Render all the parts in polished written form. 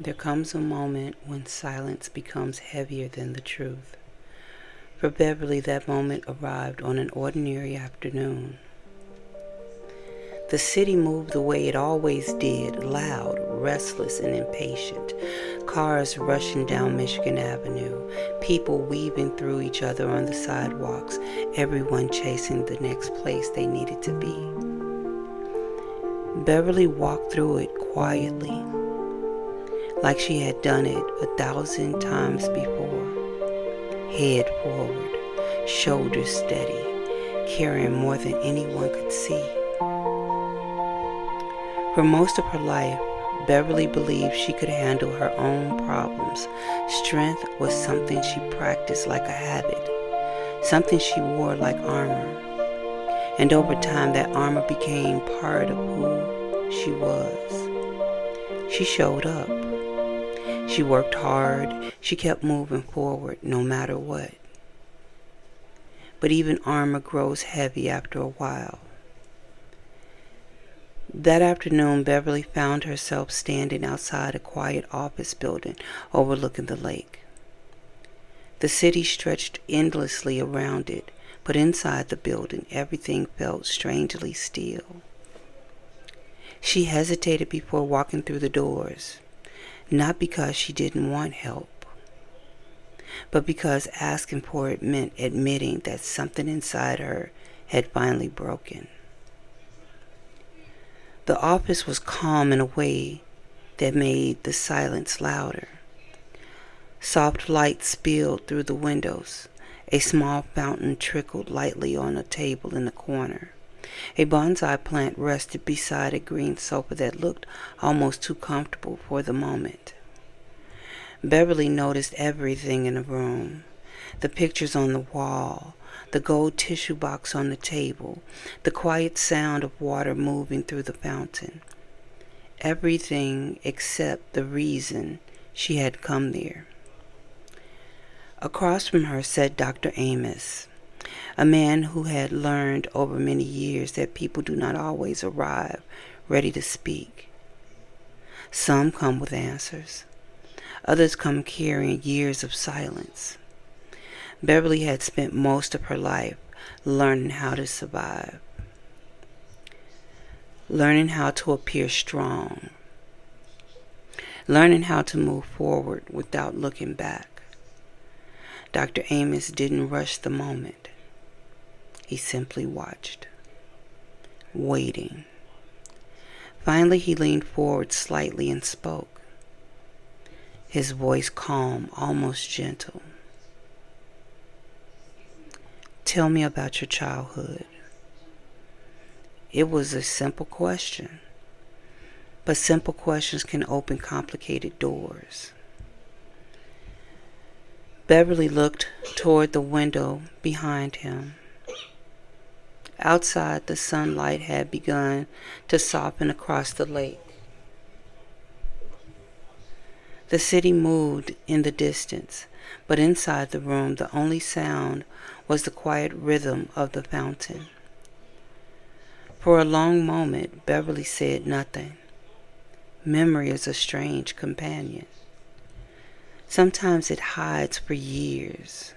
There comes a moment when silence becomes heavier than the truth. For Beverly, that moment arrived on an ordinary afternoon. The city moved the way it always did, loud, restless, and impatient. Cars rushing down Michigan Avenue, people weaving through each other on the sidewalks, everyone chasing the next place they needed to be. Beverly walked through it quietly, like she had done it 1,000 times before. Head forward, shoulders steady, carrying more than anyone could see. For most of her life, Beverly believed she could handle her own problems. Strength was something she practiced like a habit, something she wore like armor. And over time, that armor became part of who she was. She showed up. She worked hard. She kept moving forward no matter what. But even armor grows heavy after a while. That afternoon, Beverly found herself standing outside a quiet office building overlooking the lake. The city stretched endlessly around it, but inside the building, everything felt strangely still. She hesitated before walking through the doors, not because she didn't want help, but because asking for it meant admitting that something inside her had finally broken. The office was calm in a way that made the silence louder. Soft light spilled through the windows. A small fountain trickled lightly on a table in the corner. A bonsai plant rested beside a green sofa that looked almost too comfortable for the moment. Beverly noticed everything in the room. The pictures on the wall, the gold tissue box on the table, the quiet sound of water moving through the fountain. Everything except the reason she had come there. Across from her sat Dr. Amos, a man who had learned over many years that people do not always arrive ready to speak. Some come with answers. Others come carrying years of silence. Beverly had spent most of her life learning how to survive, learning how to appear strong, learning how to move forward without looking back. Dr. Amos didn't rush the moment. He simply watched, waiting. Finally, he leaned forward slightly and spoke, his voice calm, almost gentle. Tell me about your childhood. It was a simple question, but simple questions can open complicated doors. Beverly looked toward the window behind him. Outside, the sunlight had begun to soften across the lake. The city moved in the distance, but inside the room, the only sound was the quiet rhythm of the fountain. For a long moment, Beverly said nothing. Memory is a strange companion. Sometimes it hides for years,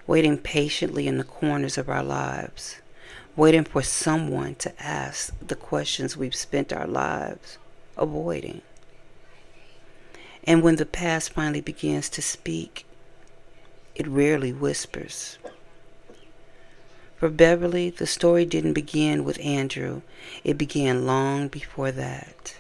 waiting patiently in the corners of our lives, waiting for someone to ask the questions we've spent our lives avoiding. And when the past finally begins to speak, it rarely whispers. For Beverly, the story didn't begin with Andrew. It began long before that.